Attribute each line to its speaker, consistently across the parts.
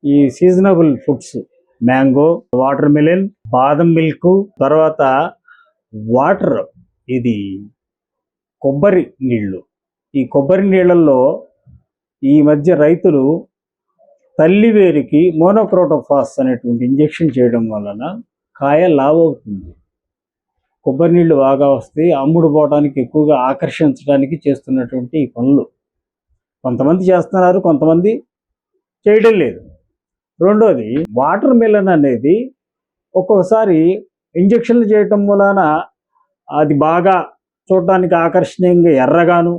Speaker 1: ఈ seasonable foods mango, water melon, బాదం milk, తర్వాత వాటర్, ఇది కొబ్బరి నీళ్ళు. ఈ కొబ్బరి నీళ్ళల్లో ఈ మధ్య రైతులు తల్లివేరికి మోనోక్రోటోఫాస్ అనేటువంటి ఇంజెక్షన్ చేయడం వలన కాయ లావవుతుంది. కొబ్బరి నీళ్ళు బాగా వస్తాయి, అమ్ముడు పోవడానికి ఎక్కువగా ఆకర్షించడానికి చేస్తున్నటువంటి ఈ పనులు కొంతమంది చేస్తున్నారు, కొంతమంది చేయడం లేదు. రెండోది, వాటర్ మిలన్ అనేది ఒక్కొక్కసారి ఇంజెక్షన్లు చేయటం వలన అది బాగా చూడటానికి ఆకర్షణీయంగా ఎర్రగాను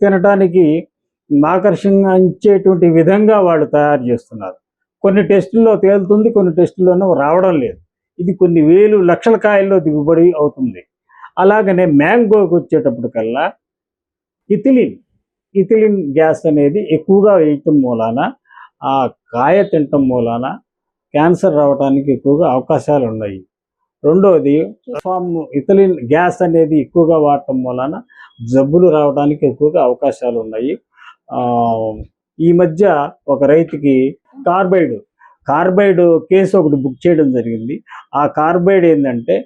Speaker 1: తినటానికి ఆకర్షించేటువంటి విధంగా వాళ్ళు తయారు చేస్తున్నారు. కొన్ని టెస్టుల్లో తేలుతుంది, కొన్ని టెస్టుల్లోనూ రావడం లేదు. ఇది కొన్ని వేలు లక్షల కాయల్లో దిగుబడి అవుతుంది. అలాగనే మ్యాంగోకి వచ్చేటప్పటికల్లా ఇథిలిన్ గ్యాస్ అనేది ఎక్కువగా వేయటం మూలాన ఆ కాయ తినటం మూలాన క్యాన్సర్ రావడానికి ఎక్కువగా అవకాశాలు ఉన్నాయి. రెండోది, ఇథిలిన్ గ్యాస్ అనేది ఎక్కువగా వాడటం మూలాన జబ్బులు రావడానికి ఎక్కువగా అవకాశాలు ఉన్నాయి. ఈ మధ్య ఒక రైతుకి కార్బైడ్ కేసు ఒకటి బుక్ చేయడం జరిగింది. ఆ కార్బైడ్ ఏంటంటే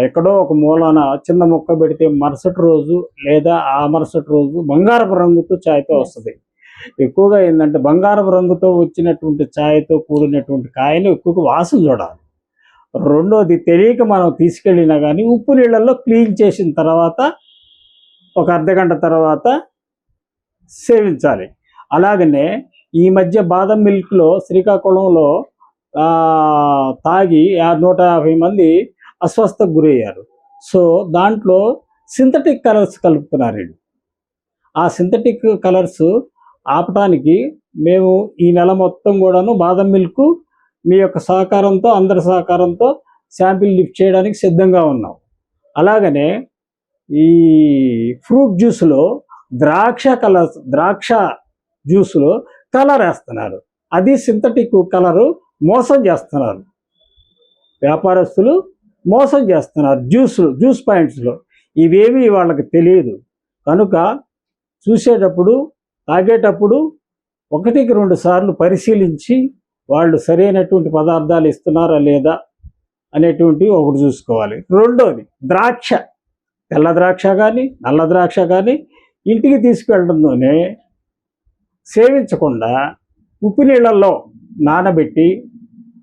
Speaker 1: ఎక్కడో ఒక మూలాన చిన్న మొక్క పెడితే మరుసటి రోజు లేదా ఆ మరుసటి రోజు బంగారపు రంగుతో ఛాయ్తో వస్తుంది. ఎక్కువగా ఏంటంటే బంగారపు రంగుతో వచ్చినటువంటి ఛాయ్తో కూడినటువంటి కాయలు ఎక్కువగా వాసన చూడాలి. రెండోది, తెలియక మనం తీసుకెళ్ళినా కానీ ఉప్పు నీళ్ళల్లో క్లీన్ చేసిన తర్వాత ఒక అర్ధగంట తర్వాత సేవించాలి. అలాగనే ఈ మధ్య బాదం మిల్క్లో శ్రీకాకుళంలో తాగి 150 మంది అస్వస్థకు గురయ్యారు. సో దాంట్లో సింథటిక్ కలర్స్ కలుపుతున్నారు. ఆ సింథటిక్ కలర్స్ ఆపటానికి మేము ఈ నెల మొత్తం కూడాను బాదం మిల్క్ మీ యొక్క సహకారంతో, అందరి సహకారంతో శాంపిల్ లిఫ్ట్ చేయడానికి సిద్ధంగా ఉన్నాం. అలాగనే ఈ ఫ్రూట్ జ్యూస్లో ద్రాక్ష జ్యూస్లో కలర్ వేస్తున్నారు. అది సింథటిక్ కలరు. మోసం చేస్తున్నారు, వ్యాపారస్తులు మోసం చేస్తున్నారు. జ్యూస్ పాయింట్స్లో ఇవేమీ వాళ్ళకి తెలియదు. కనుక చూసేటప్పుడు, తాగేటప్పుడు 1-2 సార్లు పరిశీలించి వాళ్ళు సరైనటువంటి పదార్థాలు ఇస్తున్నారా లేదా అనేటువంటివి ఒకటి చూసుకోవాలి. రెండోది, తెల్ల ద్రాక్ష కానీ నల్ల ద్రాక్ష కానీ ఇంటికి తీసుకెళ్ళడంతోనే సేవించకుండా ఉప్పు నీళ్ళల్లో నానబెట్టి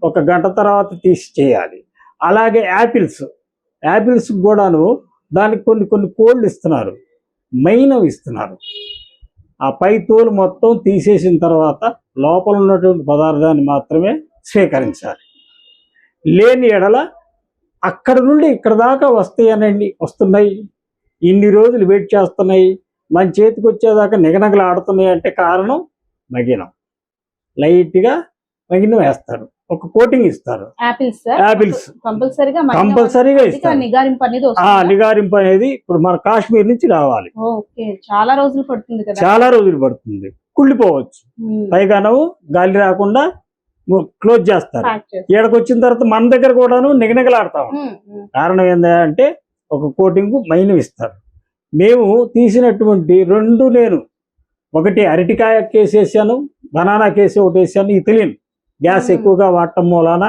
Speaker 1: 1 గంట తర్వాత తీసి చేయాలి. అలాగే యాపిల్స్ కూడాను దానికి కొన్ని కోళ్ళు ఇస్తున్నారు, మైనవి ఇస్తున్నారు. ఆ పై తోలు మొత్తం తీసేసిన తర్వాత లోపల ఉన్నటువంటి పదార్థాన్ని మాత్రమే స్వీకరించాలి. లేని ఎడల అక్కడ నుండి ఇక్కడ దాకా వస్తున్నాయి, ఇన్ని రోజులు వెయిట్ చేస్తున్నాయి, మన చేతికి వచ్చేదాకా నిగనగలు ఆడుతున్నాయి అంటే కారణం మగినం. లైట్గా మగినం వేస్తారు, ఒక కోటింగ్ ఇస్తారు. యాపిల్స్ కంపల్సరీగా ఇస్తారు. నిగారింపు అనేది ఇప్పుడు మన కాశ్మీర్ నుంచి రావాలి, చాలా రోజులు పడుతుంది, కుళ్ళిపోవచ్చు. పైగానవు గాలి రాకుండా క్లోజ్ చేస్తారు. ఈడకు వచ్చిన తర్వాత మన దగ్గర కూడాను నిగనగలాడతాం. కారణం ఏంటంటే ఒక కోటింగ్ మైనం ఇస్తారు. మేము తీసినటువంటి 2 నేను ఒకటి అరటికాయ కేసు వేసాను, బనానా కేసు ఒకటి వేసాను. ఇథిలిన్ గ్యాస్ ఎక్కువగా వాడటం మూలాన.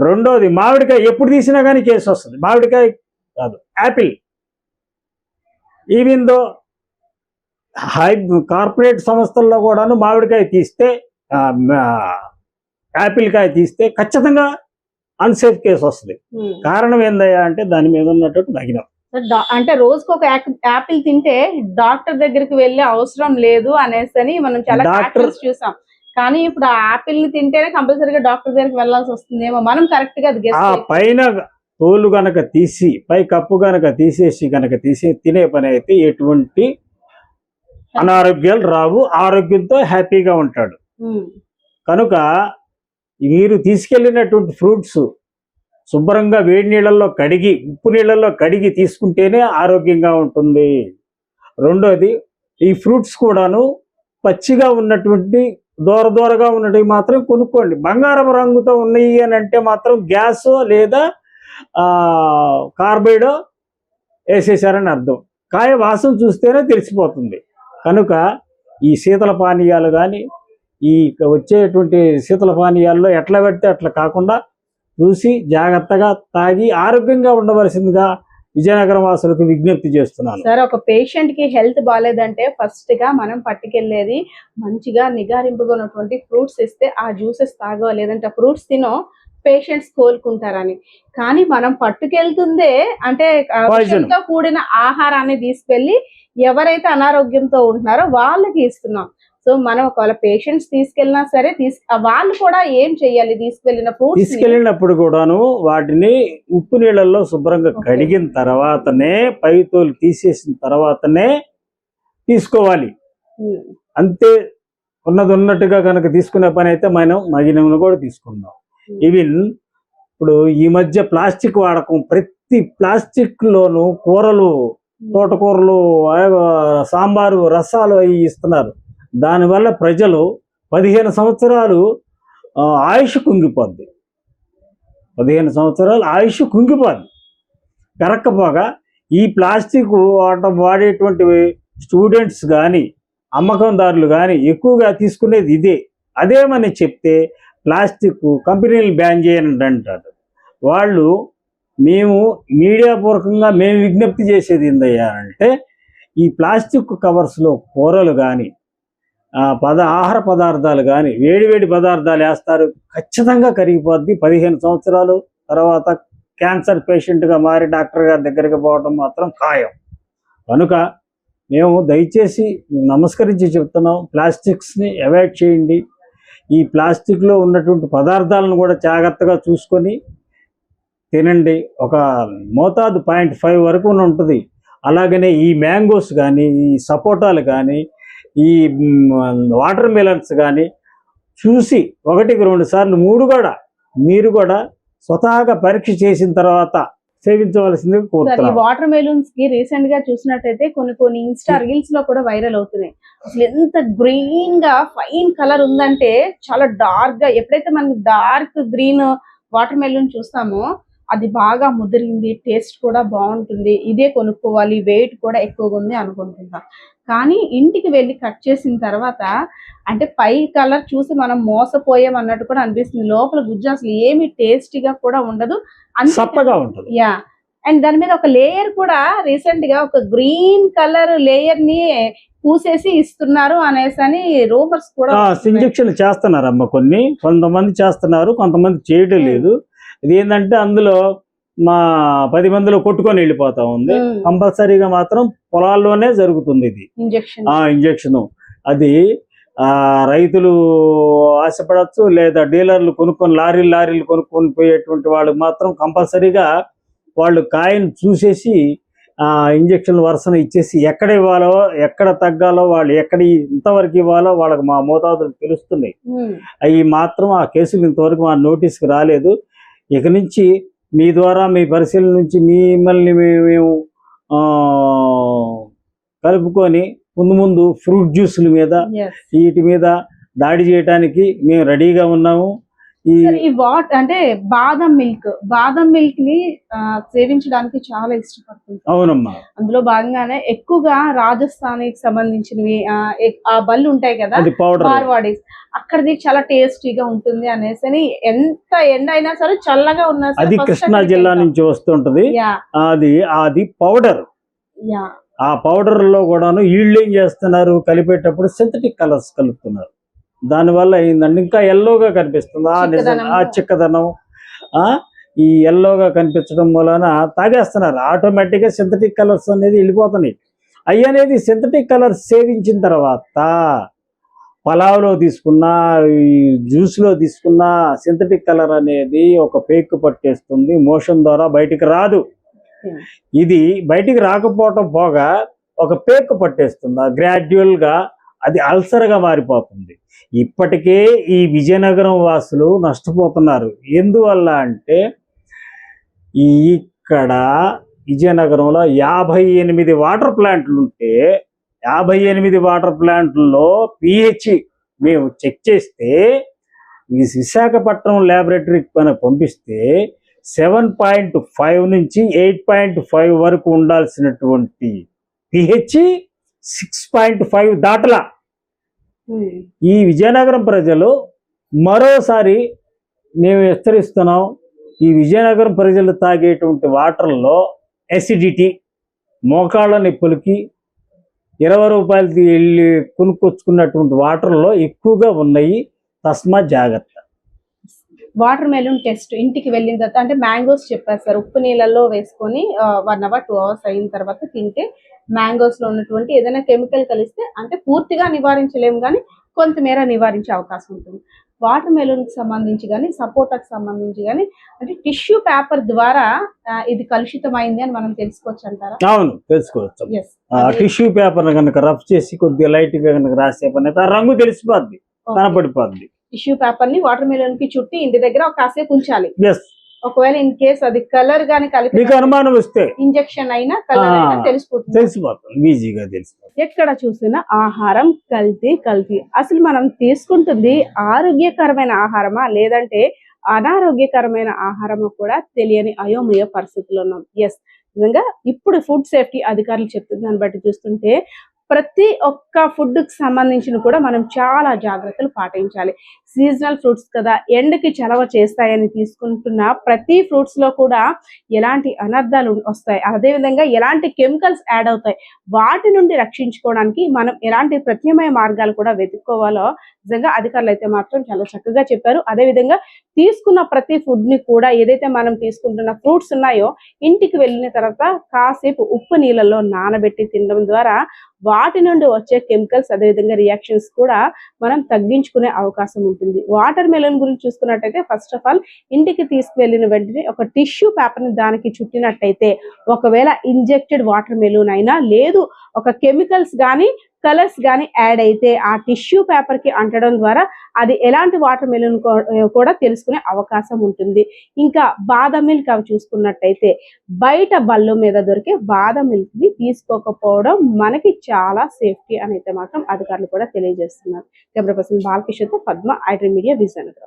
Speaker 1: రెండోది, మామిడికాయ ఎప్పుడు తీసినా కానీ కేసు వస్తుంది. మామిడికాయ కాదు, యాపిల్. ఈవెన్ దో కార్పొరేట్ సంస్థల్లో కూడాను మామిడికాయ తీస్తే, యాపిల్ కాయ తీస్తే ఖచ్చితంగా అన్సేఫ్ కేసు వస్తుంది. కారణం ఏందయ్యా అంటే దాని మీద ఉన్నటువంటి మగినం.
Speaker 2: అంటే రోజుకు ఒక యాపిల్ తింటే డాక్టర్ దగ్గరికి వెళ్ళే అవసరం లేదు అనేసి మనం చాలా డాక్టర్స్ చూసాం. కానీ ఇప్పుడు ఆ యాపిల్ ని తింటేనే కంపల్సరీగా డాక్టర్ దగ్గరికి వెళ్ళాల్సి వస్తుందేమో. మనం కరెక్ట్ గా
Speaker 1: పైన తోలు గనక తీసి, పై కప్పు గనక తీసేసి తినే పని అయితే ఎటువంటి అనారోగ్యాలు రావు, ఆరోగ్యంతో హ్యాపీగా ఉంటాడు. కనుక మీరు తీసుకెళ్ళినటువంటి ఫ్రూట్స్ శుభ్రంగా వేడి నీళ్ళల్లో కడిగి, ఉప్పు నీళ్ళల్లో కడిగి తీసుకుంటేనే ఆరోగ్యంగా ఉంటుంది. రెండోది, ఈ ఫ్రూట్స్ కూడాను పచ్చిగా ఉన్నటువంటి దూరగా ఉన్నవి మాత్రం కొనుక్కోండి. బంగారపు రంగుతో ఉన్నాయి అని అంటే మాత్రం గ్యాస్ లేదా కార్బైడో వేసేసారని అర్థం. కాయ వాసన చూస్తేనే తెలిసిపోతుంది. కనుక ఈ శీతల పానీయాలు కానీ, ఈ వచ్చేటువంటి శీతల పానీయాల్లో ఎట్లా పెడితే అట్లా కాకుండా చూసి జాగ్రత్తగా తాగి ఆరోగ్యంగా ఉండవలసిందిగా విజయనగరం వాసులకు విజ్ఞప్తి చేస్తున్నాను.
Speaker 2: సార్, ఒక పేషెంట్ కి హెల్త్ బాగాలేదంటే ఫస్ట్ గా మనం పట్టుకెళ్ళేది మంచిగా నిగారింపుగా ఉన్నటువంటి ఫ్రూట్స్ ఇస్తే ఆ జ్యూసెస్ తాగో, లేదంటే ఫ్రూట్స్ తినో పేషెంట్స్ కోలుకుంటారని. కానీ మనం పట్టుకెళ్తుందే అంటే విషంతో కూడిన ఆహారాన్ని తీసుకెళ్లి ఎవరైతే అనారోగ్యంతో ఉంటున్నారో వాళ్ళకి ఇస్తున్నాం. సో మనం ఒకవేళ పేషెంట్స్ తీసుకెళ్ళినా సరే వాళ్ళు కూడా ఏం చెయ్యాలి,
Speaker 1: తీసుకెళ్ళినప్పుడు కూడాను వాటిని ఉప్పు నీళ్ళల్లో శుభ్రంగా కడిగిన తర్వాతనే పై తోలు తీసేసిన తర్వాతనే తీసుకోవాలి. అంతే, ఉన్నట్టుగా కనుక తీసుకునే పని అయితే మనం మగినమును కూడా తీసుకున్నాం. ఈవెన్ ఇప్పుడు ఈ మధ్య ప్లాస్టిక్ వాడకం, ప్రతి ప్లాస్టిక్ లోను కూరలు, తోటకూరలు, సాంబారు, రసాలు అవి ఇస్తున్నారు. దానివల్ల ప్రజలు 15 సంవత్సరాలు ఆయుష్ కుంగిపోద్ది. 15 సంవత్సరాలు ఆయుష్ కుంగిపోద్ది. కరక్కపోగా ఈ ప్లాస్టిక్ వాడేటువంటి స్టూడెంట్స్ కానీ అమ్మకందారులు కానీ ఎక్కువగా తీసుకునేది ఇదే. అదేమని చెప్తే ప్లాస్టిక్ కంపెనీలు బ్యాన్ చేయండి అంటారు వాళ్ళు. మేము మీడియా పూర్వకంగా మేము విజ్ఞప్తి చేసేది ఏందయ్యా అంటే, ఈ ప్లాస్టిక్ కవర్స్లో కూరలు కానీ ఆహార పదార్థాలు కానీ వేడి పదార్థాలు వేస్తారు, ఖచ్చితంగా కరిగిపోద్ది. 15 సంవత్సరాలు తర్వాత క్యాన్సర్ పేషెంట్గా మారి డాక్టర్ గారి దగ్గరికి పోవడం మాత్రం ఖాయం. కనుక మేము దయచేసి నమస్కరించి చెప్తున్నాం, ప్లాస్టిక్స్ని అవాయిడ్ చేయండి. ఈ ప్లాస్టిక్లో ఉన్నటువంటి పదార్థాలను కూడా జాగ్రత్తగా చూసుకొని తినండి. ఒక మోతాదు 0.5 వరకు ఉంటుంది. అలాగనే ఈ మ్యాంగోస్ కానీ, ఈ సపోటాలు కానీ, ఈ వాటర్ మెలన్స్ కానీ చూసి 1-2 సార్లు 3 కూడా మీరు కూడా స్వతహాగా పరీక్ష చేసిన తర్వాత సేవించవలసింది కోరుతున్నాను.
Speaker 2: వాటర్ మెలూన్స్ కి రీసెంట్ గా చూసినట్టయితే కొన్ని ఇన్స్టా రీల్స్ లో కూడా వైరల్ అవుతున్నాయి. అసలు ఎంత గ్రీన్ గా ఫైన్ కలర్ ఉందంటే చాలా డార్క్ గా, ఎప్పుడైతే మనకి డార్క్ గ్రీన్ వాటర్ మెలూన్ చూస్తామో అది బాగా ముదిరింది, టేస్ట్ కూడా బాగుంటుంది, ఇదే కొనుక్కోవాలి, వెయిట్ కూడా ఎక్కువగా ఉంది అనుకుంటున్నాం. కానీ ఇంటికి వెళ్ళి కట్ చేసిన తర్వాత అంటే పై కలర్ చూసి మనం మోసపోయాం అన్నట్టు కూడా అనిపిస్తుంది. లోపల గుజ్జు అసలు ఏమి టేస్టీగా కూడా ఉండదు,
Speaker 1: సప్పగా ఉంటుంది.
Speaker 2: యా, అండ్ దాని మీద ఒక లేయర్ కూడా రీసెంట్ గా ఒక గ్రీన్ కలర్ లేయర్ ని పూసేసి ఇస్తున్నారు అనేసి అని రూమర్స్ కూడా.
Speaker 1: ఇంజెక్షన్ చేస్తున్నారమ్మ, కొంతమంది చేస్తున్నారు, కొంతమంది చేయడం లేదు. ఇది ఏంటంటే అందులో మా 10 మందిలో కొట్టుకొని వెళ్ళిపోతా ఉంది. కంపల్సరీగా మాత్రం పొలాల్లోనే జరుగుతుంది ఇది ఇంజెక్షన్. అది రైతులు ఆశపడచ్చు, లేదా డీలర్లు కొనుక్కొని లారీలు కొనుక్కొని పోయేటువంటి వాళ్ళు మాత్రం కంపల్సరీగా వాళ్ళు కాయను చూసేసి ఇంజక్షన్లు వరుసను ఇచ్చేసి ఎక్కడ ఇవ్వాలో, ఎక్కడ తగ్గాలో, వాళ్ళు ఎక్కడ ఇంతవరకు ఇవ్వాలో వాళ్ళకి మా మోతాదులు తెలుస్తున్నాయి. అవి మాత్రం ఆ కేసులు ఇంతవరకు మా నోటీస్కి రాలేదు. ఇక నుంచి మీ ద్వారా, మీ పరిశీలన నుంచి మిమ్మల్ని మేము కలుపుకొని ముందు ఫ్రూట్ జ్యూసుల మీద, వీటి మీద దాడి చేయడానికి మేము రెడీగా ఉన్నాము.
Speaker 2: అంటే బాదం మిల్క్ ని సేవించడానికి చాలా ఇష్టపడుతుంది.
Speaker 1: అవునమ్మా, అందులో
Speaker 2: భాగంగానే ఎక్కువగా రాజస్థానికి సంబంధించినవి ఆ బళ్ళు ఉంటాయి కదా, మార్వాడీస్, అక్కడిది చాలా టేస్టీగా ఉంటుంది అనేసి. ఎంత ఎండ అయినా సరే చల్లగా ఉన్నా సరే,
Speaker 1: అది కృష్ణా జిల్లా నుంచి వస్తుంటది. అది పౌడర్. ఆ పౌడర్ లో కూడాను వీళ్ళు ఏం చేస్తున్నారు, కలిపేటప్పుడు సింథటిక్ కలర్స్ కలుపుతున్నారు. దానివల్ల ఏంటంటే ఇంకా ఎల్లోగా కనిపిస్తుంది. ఆ చిక్కదనం ఈ ఎల్లోగా కనిపించడం వలన తాగేస్తున్నారు. ఆటోమేటిక్గా సింథటిక్ కలర్స్ అనేది వెళ్ళిపోతున్నాయి. అవి అనేది సింథటిక్ కలర్స్ సేవించిన తర్వాత పలావ్లో తీసుకున్నా, ఈ జ్యూస్లో తీసుకున్నా సింథటిక్ కలర్ అనేది ఒక పేక్కు పట్టేస్తుంది, మోషన్ ద్వారా బయటికి రాదు. ఇది బయటికి రాకపోవటం పోగా ఒక పేక్కు పట్టేస్తుంది, గ్రాడ్యువల్గా అది అల్సర్గా మారిపోతుంది. ఇప్పటికే ఈ విజయనగరం వాసులు నష్టపోతున్నారు. ఎందువల్ల అంటే ఇక్కడ విజయనగరంలో 58 వాటర్ ప్లాంట్లు ఉంటే 58 వాటర్ ప్లాంట్లలో pH మేము చెక్ చేస్తే విశాఖపట్నం ల్యాబొరేటరీకి పంపిస్తే 7.5 నుంచి 8.5 వరకు ఉండాల్సినటువంటి pH 6.5 దాటలా.
Speaker 2: ఉమ్.
Speaker 1: ఈ విజయనగరం ప్రజలు మరోసారి మేము హెచ్చరిస్తున్నాం, ఈ విజయనగరం ప్రజలు తాగేటువంటి వాటర్లో ఎసిడిటీ, మోకాళ్ళ నొప్పులకి 20 రూపాయలకి వెళ్ళి కొనుక్కొచ్చుకున్నటువంటి వాటర్లో ఎక్కువగా ఉన్నాయి. తస్మా జాగ్రత్త.
Speaker 2: వాటర్ మెలూన్ టెస్ట్ ఇంటికి వెళ్ళిన తర్వాత అంటే మ్యాంగోస్ చెప్పారు సార్, ఉప్పు నీళ్ళల్లో వేసుకొని 1 అవర్ 2 అవర్స్ అయిన తర్వాత తింటే మ్యాంగోస్ లో ఉన్నటువంటి ఏదైనా కెమికల్ కలిస్తే అంటే పూర్తిగా నివారించలేము కానీ కొంతమేర నివారించే అవకాశం ఉంటుంది. వాటర్ మెలూన్ కి సంబంధించి కానీ సపోటాకి సంబంధించి కానీ అంటే టిష్యూ పేపర్ ద్వారా ఇది కలుషితమైంది అని మనం తెలుసుకోవచ్చు అంటారా?
Speaker 1: అవును, తెలుసుకోవచ్చు.
Speaker 2: ఎస్.
Speaker 1: టిష్యూ పేపర్ కనుక రఫ్ చేసి కొద్దిగా లైట్ గా కనుక రాసే పని అయితే ఆ రంగు తెలిసిపోద్ది, కనపడిపోద్ది.
Speaker 2: టిష్యూ పేపర్ ని వాటర్ మెలూన్ కి చుట్టి ఇంటి దగ్గర ఒక కాసేపు ఉంచాలి.
Speaker 1: ఎస్.
Speaker 2: ఒకవేళ ఇన్ కేస్ అది కలర్ గాని కలిపి
Speaker 1: మీకు అనుమానం వస్తే
Speaker 2: ఇంజెక్షన్ అయినా కలర్ అయినా తెలిసిపోతుంది,
Speaker 1: ఈజీగా తెలిసిపోతుంది.
Speaker 2: ఎక్కడ చూసినా ఆహారం కల్తీ. అసలు మనం తీసుకుంటుంది ఆరోగ్యకరమైన ఆహారమా లేదంటే అనారోగ్యకరమైన ఆహారమా కూడా తెలియని అయోమయ పరిస్థితుల్లో ఉన్నాం. ఎస్, నిజంగా ఇప్పుడు ఫుడ్ సేఫ్టీ అధికారులు చెప్తున్న దాన్ని బట్టి చూస్తుంటే ప్రతి ఒక్క ఫుడ్ కి సంబంధించిన కూడా మనం చాలా జాగ్రత్తలు పాటించాలి. సీజనల్ ఫ్రూట్స్ కదా, ఎండకి చలవ చేస్తాయని తీసుకుంటున్న ప్రతి ఫ్రూట్స్ లో కూడా ఎలాంటి అనర్థాలు వస్తాయి, అదేవిధంగా ఎలాంటి కెమికల్స్ యాడ్ అవుతాయి, వాటి నుండి రక్షించుకోవడానికి మనం ఎలాంటి ప్రత్యామ్నాయ మార్గాలు కూడా వెతుక్కోవాలో నిజంగా అధికారులు అయితే మాత్రం చాలా చక్కగా చెప్పారు. అదేవిధంగా తీసుకున్న ప్రతి ఫుడ్ ని కూడా ఏదైతే మనం తీసుకుంటున్న ఫ్రూట్స్ ఉన్నాయో ఇంటికి వెళ్ళిన తర్వాత కాసేపు ఉప్పు నీళ్ళలో నానబెట్టి తినడం ద్వారా వాటి నుండి వచ్చే కెమికల్స్ అదేవిధంగా రియాక్షన్స్ కూడా మనం తగ్గించుకునే అవకాశం ఉంటుంది. వాటర్ మెలన్ గురించి చూసుకున్నట్టయితే ఫస్ట్ ఆఫ్ ఆల్ ఇంటికి తీసుకువెళ్ళిన వెంటనే ఒక టిష్యూ పేపర్ని దానికి చుట్టినట్టయితే ఒకవేళ ఇంజెక్టెడ్ వాటర్ మెలూన్ అయినా లేదు ఒక కెమికల్స్ కానీ కలర్స్ కానీ యాడ్ అయితే ఆ టిష్యూ పేపర్ కి అంటడం ద్వారా అది ఎలాంటి వాటర్ మెలూన్ కూడా తెలుసుకునే అవకాశం ఉంటుంది. ఇంకా బాదం మిల్క్ అవి చూసుకున్నట్టయితే బయట బళ్ళు మీద దొరికే బాదం మిల్క్ ని తీసుకోకపోవడం మనకి చాలా సేఫ్టీ అని అయితే మాత్రం అధికారులు కూడా తెలియజేస్తున్నారు. కెమెరా పర్సన్ బాలకిషోర్తో పద్మ, ఐడ్రీమ్ మీడియా, విజయనగరం.